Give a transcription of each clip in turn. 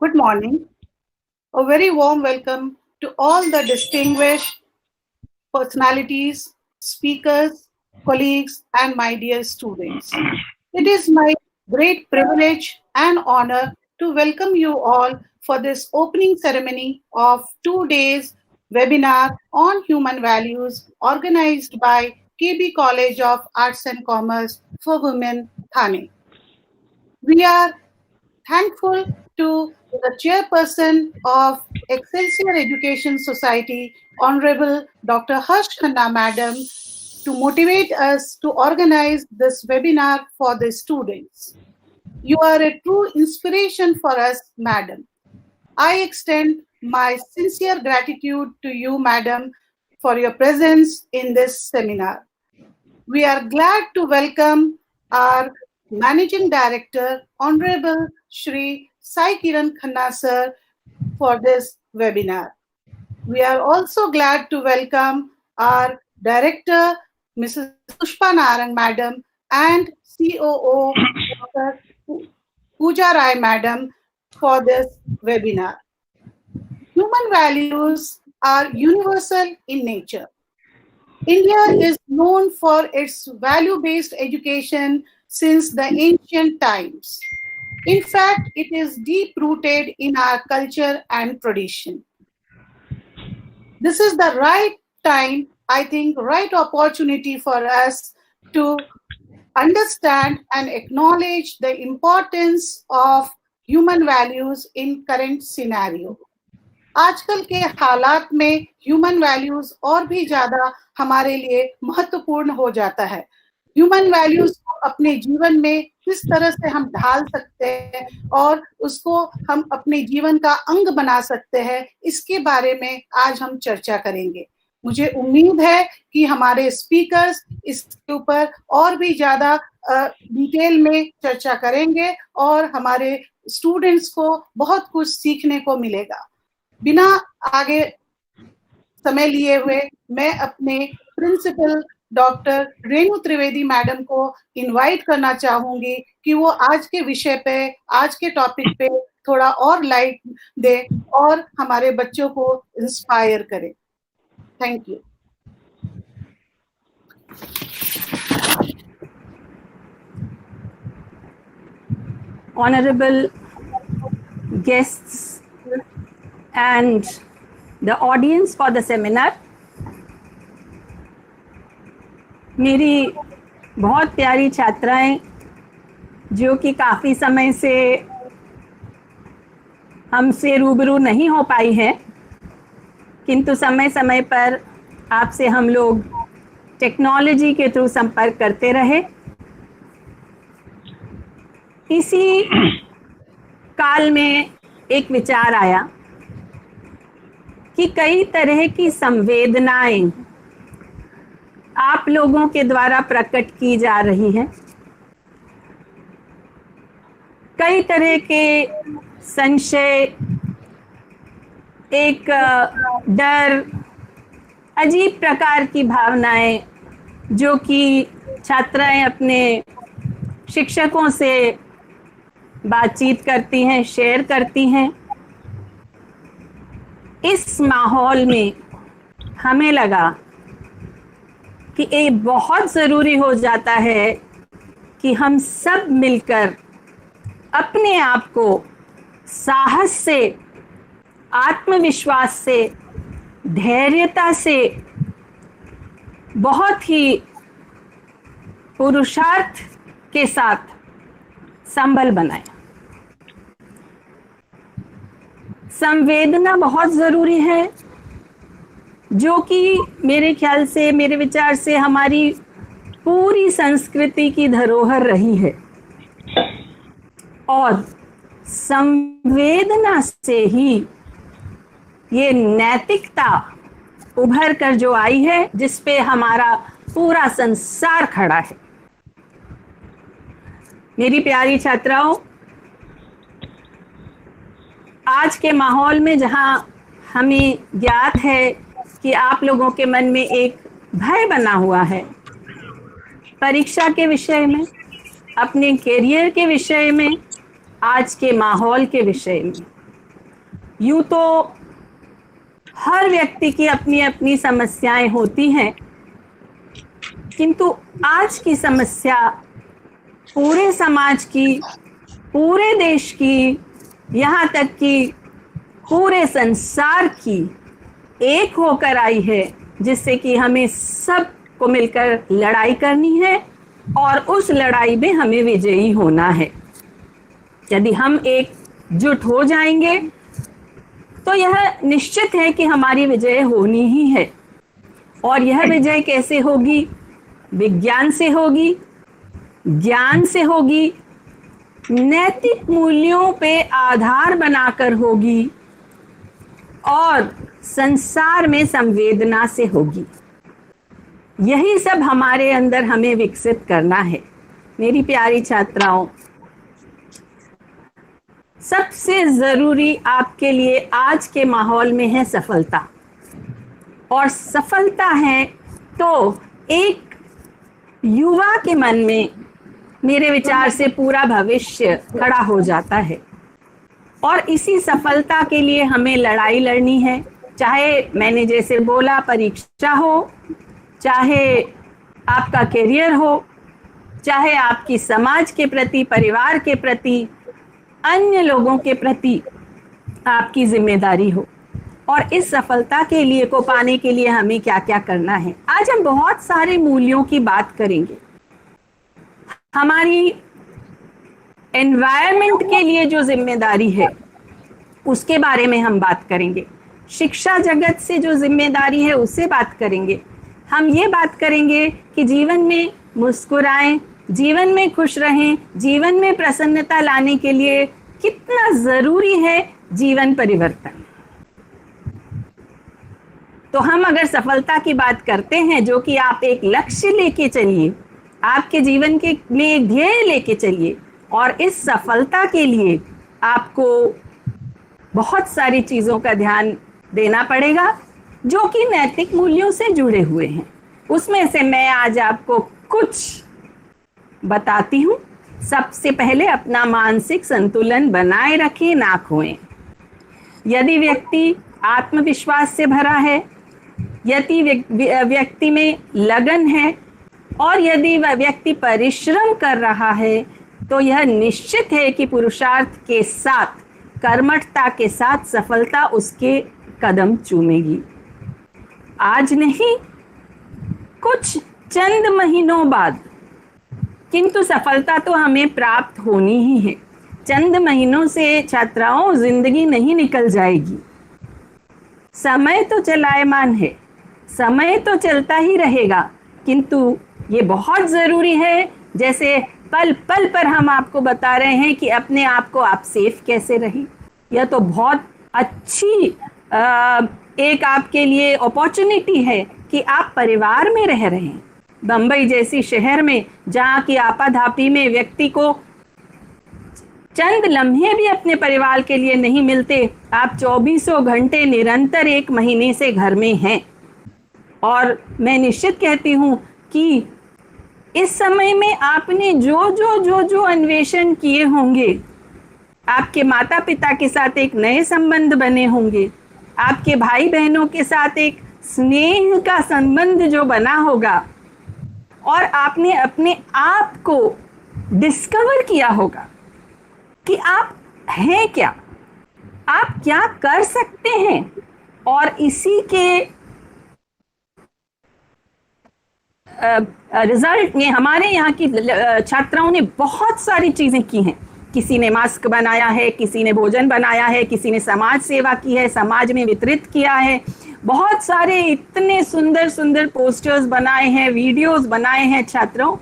Good morning. A very warm welcome to all the distinguished personalities, speakers, colleagues, and my dear students. It is my great privilege and honor to welcome you all for this opening ceremony of 2 days webinar on human values organized by KB College of Arts and Commerce for Women, Thane. We are thankful to the chairperson of Excelsior Education Society, Honorable Dr. Harsh Khanna Madam, to motivate us to organize this webinar for the students. You are a true inspiration for us, Madam. I extend my sincere gratitude to you, Madam, for your presence in this seminar. We are glad to welcome our Managing Director, Honorable Shri Sai Kiran Khanna Sir, for this webinar. We are also glad to welcome our Director, Mrs. Pushpa Narang Madam, and COO, Dr. Pooja Rai Madam, for this webinar. Human values are universal in nature. India is known for its value-based education since the ancient times. In fact, it is deep-rooted in our culture and tradition. This is the right time, I think, right opportunity for us to understand and acknowledge the importance of human values in current scenario. आजकल के हालात में human values और भी ज्यादा हमारे लिए महत्वपूर्ण हो जाता है. ह्यूमन वैल्यूज को अपने जीवन में किस तरह से हम ढाल सकते हैं और उसको हम अपने जीवन का अंग बना सकते हैं, इसके बारे में आज हम चर्चा करेंगे. मुझे उम्मीद है कि हमारे स्पीकर्स इसके ऊपर और भी ज्यादा डिटेल में चर्चा करेंगे और हमारे स्टूडेंट्स को बहुत कुछ सीखने को मिलेगा. बिना आगे समय लिए हुए मैं अपने principal doctor Renu Trivedi madam को इनवाइट करना चाहूंगी कि वो आज के विषय पे, आज के टॉपिक पे थोड़ा और लाइट दे और हमारे बच्चों को इंस्पायर करे. Thank you. Honorable guests and the audience for the seminar. मेरी बहुत प्यारी छात्राएं जो कि काफ़ी समय से हमसे रूबरू नहीं हो पाई हैं, किंतु समय समय पर आपसे हम लोग टेक्नोलॉजी के थ्रू संपर्क करते रहे. इसी काल में एक विचार आया कि कई तरह की संवेदनाएं आप लोगों के द्वारा प्रकट की जा रही हैं. कई तरह के संशय, एक डर, अजीब प्रकार की भावनाएं जो कि छात्राएं अपने शिक्षकों से बातचीत करती हैं, शेयर करती हैं. इस माहौल में हमें लगा कि ये बहुत ज़रूरी हो जाता है कि हम सब मिलकर अपने आप को साहस से, आत्मविश्वास से, धैर्यता से, बहुत ही पुरुषार्थ के साथ संबल बनाएं. संवेदना बहुत ज़रूरी है, जो कि मेरे ख्याल से, मेरे विचार से हमारी पूरी संस्कृति की धरोहर रही है. और संवेदना से ही ये नैतिकता उभर कर जो आई है, जिस पे हमारा पूरा संसार खड़ा है. मेरी प्यारी छात्राओं, आज के माहौल में जहां हमें ज्ञात है कि आप लोगों के मन में एक भय बना हुआ है परीक्षा के विषय में, अपने करियर के विषय में, आज के माहौल के विषय में, यूं तो हर व्यक्ति की अपनी अपनी समस्याएं होती हैं, किंतु आज की समस्या पूरे समाज की, पूरे देश की, यहाँ तक कि पूरे संसार की एक होकर आई है, जिससे कि हमें सबको मिलकर लड़ाई करनी है और उस लड़ाई में हमें विजयी होना है। यदि हम एकजुट हो जाएंगे तो यह निश्चित है कि हमारी विजय होनी ही है। और यह विजय कैसे होगी? विज्ञान से होगी, ज्ञान से होगी, नैतिक मूल्यों पे आधार बनाकर होगी और संसार में संवेदना से होगी। यही सब हमारे अंदर हमें विकसित करना है। मेरी प्यारी छात्राओं, सबसे जरूरी आपके लिए आज के माहौल में है सफलता। और सफलता है तो एक युवा के मन में मेरे विचार से पूरा भविष्य खड़ा हो जाता है। और इसी सफलता के लिए हमें लड़ाई लड़नी है, चाहे मैंने जैसे बोला परीक्षा हो, चाहे आपका करियर हो, चाहे आपकी समाज के प्रति, परिवार के प्रति, अन्य लोगों के प्रति आपकी जिम्मेदारी हो। और इस सफलता के लिए को पाने के लिए हमें क्या क्या करना है, आज हम बहुत सारे मूल्यों की बात करेंगे। हमारी एनवायरनमेंट के लिए जो जिम्मेदारी है उसके बारे में हम बात करेंगे। शिक्षा जगत से जो जिम्मेदारी है उससे बात करेंगे। हम ये बात करेंगे कि जीवन में मुस्कुराएं, जीवन में खुश रहें, जीवन में प्रसन्नता लाने के लिए कितना जरूरी है जीवन परिवर्तन। तो हम अगर सफलता की बात करते हैं, जो कि आप एक लक्ष्य लेके चलिए, आपके जीवन के में एक ध्येय लेके चलिए, और इस सफलता के लिए आपको बहुत सारी चीजों का ध्यान देना पड़ेगा जो कि नैतिक मूल्यों से जुड़े हुए हैं। उसमें से मैं आज आपको कुछ बताती हूँ। सबसे पहले अपना मानसिक संतुलन बनाए रखें, ना खोएं। यदि व्यक्ति आत्मविश्वास से भरा है, यदि व्यक्ति में लगन है और यदि वह व्यक्ति परिश्रम कर रहा है, तो यह निश्चित है कि पुरुषार्थ के साथ, कर्मठता के साथ सफलता उसके कदम चूमेगी। आज नहीं, कुछ चंद महीनों बाद, किंतु सफलता तो हमें प्राप्त होनी ही है। चंद महीनों से छात्राओं जिंदगी नहीं निकल जाएगी। समय तो चलायमान है, समय तो चलता ही रहेगा, किंतु ये बहुत जरूरी है, जैसे पल पल पर हम आपको बता रहे हैं कि अपने आप को आप सेफ कैसे रहें। यह तो बहुत अच्छी एक आपके लिए अपॉर्चुनिटी है कि आप परिवार में रह रहे हैं। बंबई जैसी शहर में, जहाँ की आपाधापी में व्यक्ति को चंद लम्हे भी अपने परिवार के लिए नहीं मिलते, आप 24 घंटे निरंतर एक महीने से घर में हैं। और मैं निश्चित कहती हूँ कि इस समय में आपने जो अन्वेषण किए होंगे, आपके माता पिता के साथ एक नए संबंध बने होंगे, आपके भाई बहनों के साथ एक स्नेह का संबंध जो बना होगा, और आपने अपने आप को डिस्कवर किया होगा कि आप हैं क्या, आप क्या कर सकते हैं। और इसी के रिजल्ट में हमारे यहाँ की छात्राओं ने बहुत सारी चीजें की हैं। किसी ने मास्क बनाया है, किसी ने भोजन बनाया है, किसी ने समाज सेवा की है, समाज में वितरित किया है, बहुत सारे इतने सुंदर सुंदर पोस्टर्स बनाए हैं, वीडियोस बनाए हैं। छात्रों,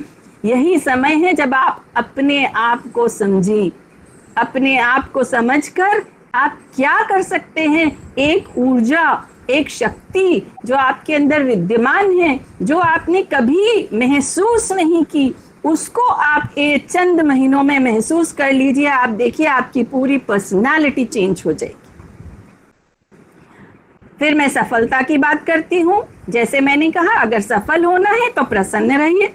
यही समय है जब आप अपने आप को समझें, अपने आप को समझकर आप क्या कर सकते हैं। एक ऊर्जा, एक शक्ति जो आपके अंदर विद्यमान है, जो आपने कभी महसूस नहीं की, उसको आप एक चंद महीनों में महसूस कर लीजिए। आप देखिए, आपकी पूरी पर्सनालिटी चेंज हो जाएगी। फिर मैं सफलता की बात करती हूँ। जैसे मैंने कहा, अगर सफल होना है तो प्रसन्न रहिए,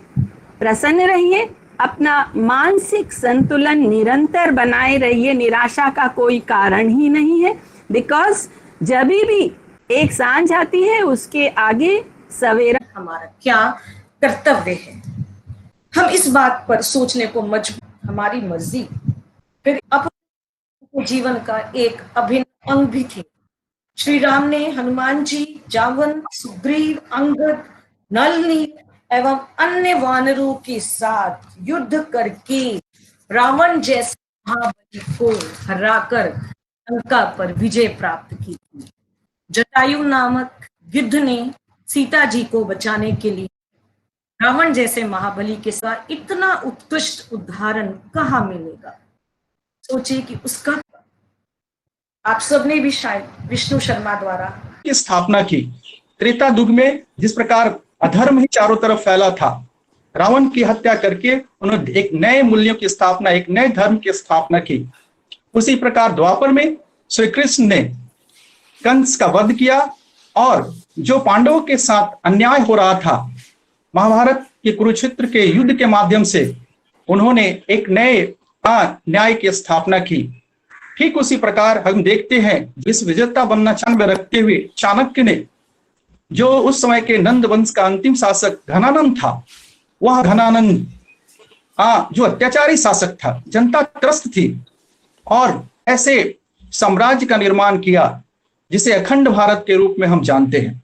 प्रसन्न रहिए, अपना मानसिक संतुलन निरंतर बनाए रहिए। निराशा का कोई कारण ही नहीं है। बिकॉज जब भी एक सांझ आती है उसके आगे सवेरा हमारा क्या कर्तव्य है, हम इस बात पर सोचने को मजबूर। हमारी मर्जी फिर अपने जीवन का एक अभिन्न अंग भी थी। श्री राम ने हनुमान जी, जावन, सुग्रीव, अंगद, नल, नील एवं अन्य वानरों के साथ युद्ध करके रावण जैसे महाबली को हराकर लंका पर विजय प्राप्त की थी। जटायु नामक गिद्ध ने सीता जी को बचाने के लिए रावण जैसे महाबली के साथ इतना उत्कृष्ट उदाहरण कहाँ मिलेगा। सोचिए कि उसका आप सबने भी शायद विष्णु शर्मा द्वारा की स्थापना की। त्रेता युग में जिस प्रकार अधर्म ही चारों तरफ फैला था, रावण की हत्या करके उन्होंने एक नए मूल्यों की स्थापना, एक नए धर्म की स्थापना की। उसी प्रकार द्वापर में श्री कृष्ण ने कंस का वध किया और जो पांडवों के साथ अन्याय हो रहा था, महाभारत के कुरुक्षेत्र के युद्ध के माध्यम से उन्होंने एक नए न्याय की स्थापना की। ठीक उसी प्रकार हम देखते हैं विश्व विजेता बनना में रखते हुए चाणक्य ने, जो उस समय के नंद वंश का अंतिम शासक घनानंद था, वह घनानंद जो अत्याचारी शासक था, जनता त्रस्त थी और ऐसे साम्राज्य का निर्माण किया जिसे अखंड भारत के रूप में हम जानते हैं।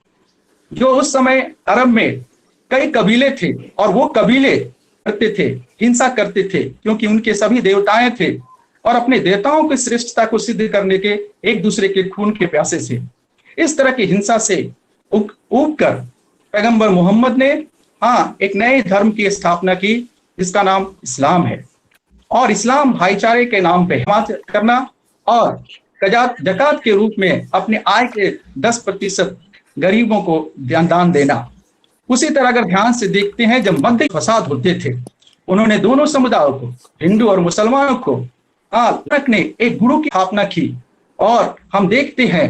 जो उस समय अरब में कई कबीले थे और वो कबीले करते थे, हिंसा करते थे, क्योंकि उनके सभी देवताएं थे और अपने देवताओं की श्रेष्ठता को सिद्ध करने के एक दूसरे के खून के प्यासे थे। इस तरह की हिंसा से उब कर पैगंबर मोहम्मद ने एक नए धर्म की स्थापना की जिसका नाम इस्लाम है। और इस्लाम भाईचारे के नाम पे हिमायत करना और जकात के रूप में अपने आय के 10% गरीबों को दान देना। उसी तरह अगर ध्यान से देखते हैं, जब मध्य फसाद होते थे, उन्होंने दोनों समुदायों को, हिंदू और मुसलमानों को ने एक गुरु की स्थापना की। और हम देखते हैं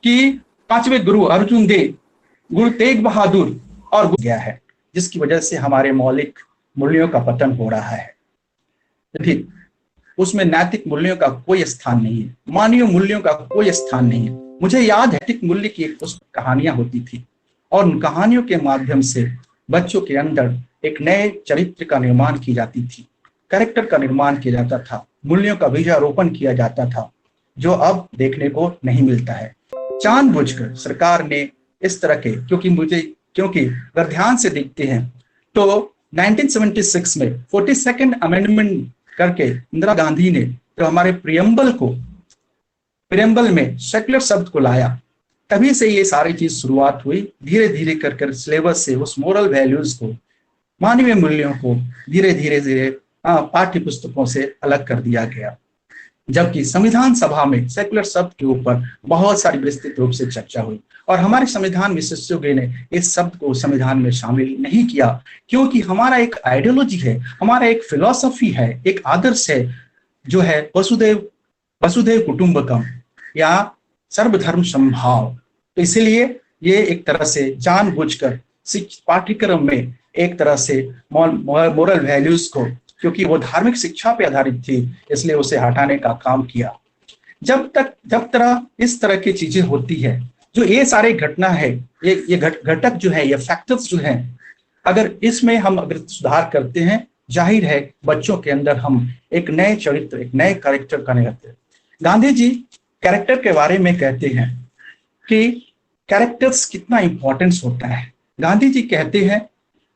कि 5वें गुरु अर्जुन देव, गुरु तेग बहादुर और गया है, जिसकी वजह से हमारे मौलिक मूल्यों का पतन हो रहा है। ठीक, उसमें नैतिक मूल्यों का कोई स्थान नहीं है, मानवीय मूल्यों का कोई स्थान नहीं है। मुझे याद है नैतिक मूल्य की एक कहानियां होती थी और उन कहानियों के माध्यम से बच्चों के अंदर एक नए चरित्र का निर्माण की जाती थी, कैरेक्टर का निर्माण किया जाता था, मूल्यों का बीजारोपण किया जाता था, जो अब देखने को नहीं मिलता है। जानबूझकर सरकार ने इस तरह के, क्योंकि अगर ध्यान से देखते हैं तो 1976 में 42nd अमेंडमेंट करके इंदिरा गांधी ने तो हमारे प्रियम्बल में सेक्युलर शब्द को लाया, तभी से ये सारी चीज शुरुआत हुई। धीरे धीरे कर सिलेबस से उस मोरल वैल्यूज को, मानवीय मूल्यों को धीरे धीरे पाठ्य पुस्तकों से अलग कर दिया गया। जबकि संविधान सभा में सेक्युलर शब्द के ऊपर बहुत सारी विस्तृत रूप से चर्चा हुई और हमारे संविधान विशेषज्ञों ने इस शब्द को संविधान में शामिल नहीं किया, क्योंकि हमारा एक आइडियोलॉजी है, हमारा एक फिलॉसफी है, एक आदर्श है, जो है वसुधैव कुटुंबकम या सर्वधर्म समभाव। तो इसलिए ये एक तरह से जानबूझकर पाठ्यक्रम में एक तरह से मोरल वैल्यूज को, क्योंकि वो धार्मिक शिक्षा पे आधारित थी, इसलिए उसे हटाने का काम किया। जब इस तरह की चीजें होती है, जो ये सारे घटना है, ये घटक जो है, ये फैक्टर्स जो हैं, अगर इसमें हम अगर सुधार करते हैं, जाहिर है बच्चों के अंदर हम एक नए चरित्र, एक नए कैरेक्टर का निर्माण करते हैं। गांधी जी कैरेक्टर के बारे में कहते हैं कि कैरेक्टर्स कितना इंपॉर्टेंस होता है। गांधी जी कहते हैं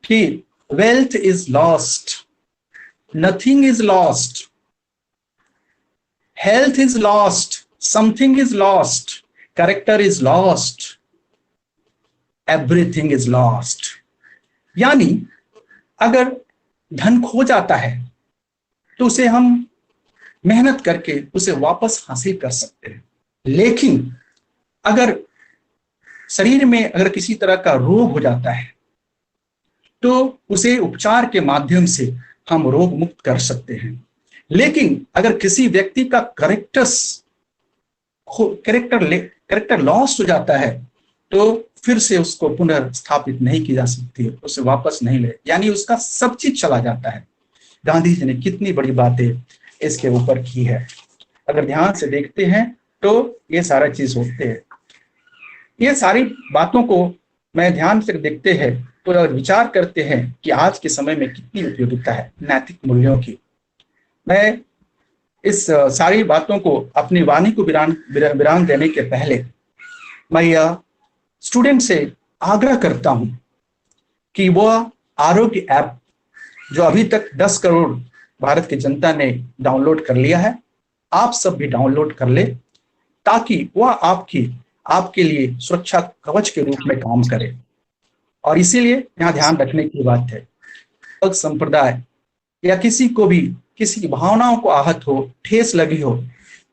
कि wealth is lost, nothing is lost, health is lost, something is lost, character is lost, everything is lost। यानी अगर धन खो जाता है तो उसे हम मेहनत करके उसे वापस हासिल कर सकते हैं, लेकिन अगर शरीर में अगर किसी तरह का रोग हो जाता है तो उसे उपचार के माध्यम से हम रोग मुक्त कर सकते हैं। लेकिन अगर किसी व्यक्ति का कैरेक्टर लॉस हो जाता है तो फिर से उसको पुनर्स्थापित नहीं की जा सकती, उसे वापस नहीं ले, यानी उसका सब चीज चला जाता है। गांधी जी ने कितनी बड़ी बातें इसके ऊपर की है। अगर ध्यान से देखते हैं तो ये सारा चीज होते हैं। ये सारी बातों को मैं ध्यान से देखते हैं तो विचार करते हैं कि आज के समय में कितनी उपयोगिता है नैतिक मूल्यों की। मैं इस सारी बातों को अपनी वाणी को विराम देने के पहले मैं यह स्टूडेंट से आग्रह करता हूं कि वह आरोग्य ऐप जो अभी तक 10 करोड़ भारत की जनता ने डाउनलोड कर लिया है, आप सब भी डाउनलोड कर ले, ताकि वह आपके लिए सुरक्षा कवच के रूप में काम करे। और इसीलिए यहाँ ध्यान रखने की बात है, संप्रदाय या किसी को भी किसी की भावनाओं को आहत हो, ठेस लगी हो,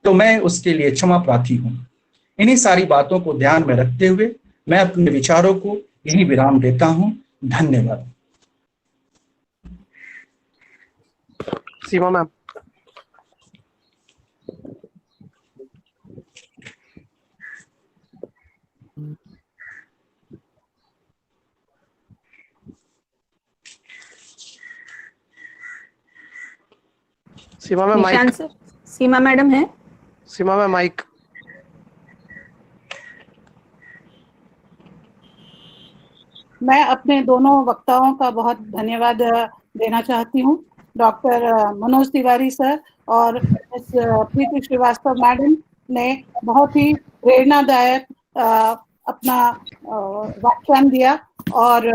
तो मैं उसके लिए क्षमा प्रार्थी हूं। इन्हीं सारी बातों को ध्यान में रखते हुए मैं अपने विचारों को यही विराम देता हूं। धन्यवाद। सीमा मैम। सीमा मैम माइक। निशांत सर, सीमा मैडम है? सीमा मैम माइक। मैं अपने दोनों वक्ताओं का बहुत धन्यवाद देना चाहती हूँ, डॉक्टर मनोज तिवारी सर और मिस प्रीति श्रीवास्तव मैडम ने बहुत ही प्रेरणादायक अपना व्याख्यान दिया, और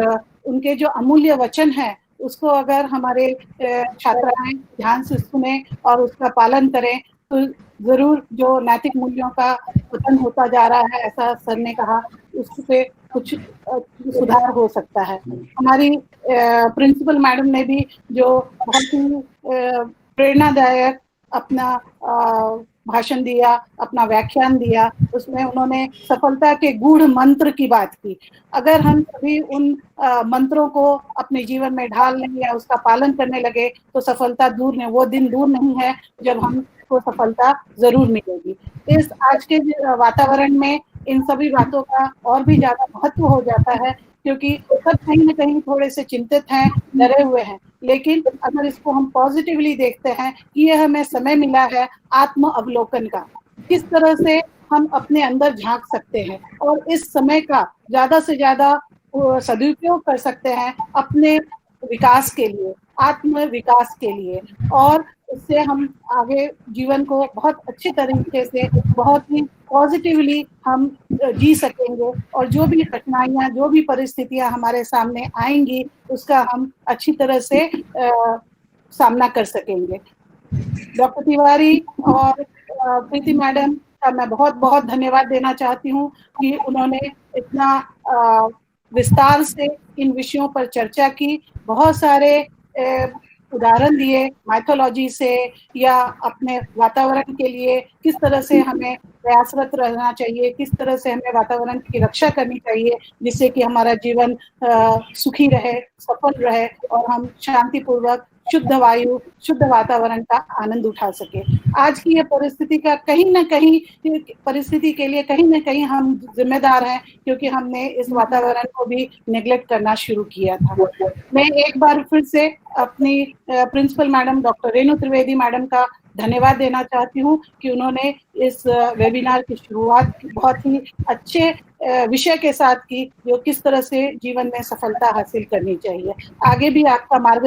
उनके जो अमूल्य वचन है उसको अगर हमारे छात्राएं ध्यान से सुने और उसका पालन करें तो जरूर जो नैतिक मूल्यों का पतन होता जा रहा है, ऐसा सर ने कहा, उससे कुछ सुधार हो सकता है। हमारी प्रिंसिपल मैडम ने भी जो बहुत ही प्रेरणादायक अपना भाषण दिया, अपना व्याख्यान दिया, उसमें उन्होंने सफलता के गूढ़ मंत्र की बात की। अगर हम सभी उन मंत्रों को अपने जीवन में ढाल लें या उसका पालन करने लगे तो सफलता दूर नहीं, वो दिन दूर नहीं है जब हमको सफलता जरूर मिलेगी। इस आज के वातावरण में इन सभी बातों का और भी ज्यादा महत्व हो जाता है, क्योंकि सब कहीं ना कहीं थोड़े से चिंतित हैं, डरे हुए हैं। लेकिन अगर इसको हम पॉजिटिवली देखते हैं कि यह हमें समय मिला है आत्म अवलोकन का, किस तरह से हम अपने अंदर झांक सकते हैं और इस समय का ज्यादा से ज्यादा सदुपयोग कर सकते हैं अपने विकास के लिए, आत्म विकास के लिए, और इससे हम आगे जीवन को बहुत अच्छे तरीके से, बहुत ही पॉजिटिवली हम जी सकेंगे, और जो भी कठिनाइयाँ, जो भी परिस्थितियाँ हमारे सामने आएंगी उसका हम अच्छी तरह से सामना कर सकेंगे। डॉक्टर तिवारी और प्रीति मैडम का मैं बहुत बहुत धन्यवाद देना चाहती हूँ कि उन्होंने इतना विस्तार से इन विषयों पर चर्चा की, बहुत सारे उदाहरण दिए माइथोलॉजी से या अपने वातावरण के लिए किस तरह से हमें प्रयासरत रहना चाहिए, किस तरह से हमें वातावरण की रक्षा करनी चाहिए जिससे कि हमारा जीवन सुखी रहे, सफल रहे और हम शांतिपूर्वक शुद्ध वायु, शुद्ध वातावरण का आनंद उठा सके। आज की ये परिस्थिति का कहीं ना कहीं, परिस्थिति के लिए कहीं ना कहीं हम जिम्मेदार हैं, क्योंकि हमने इस वातावरण को भी नेग्लेक्ट करना शुरू किया था। मैं एक बार फिर से अपनी principal madam doctor Renu Trivedi madam का धन्यवाद देना चाहती हूँ कि उन्होंने इस वेबिनार की शुरुआत बहुत ही अच्छे विषय के साथ की, जो किस तरह से जीवन में सफलता हासिल करनी चाहिए। आगे भी आपका मार्गदर्शन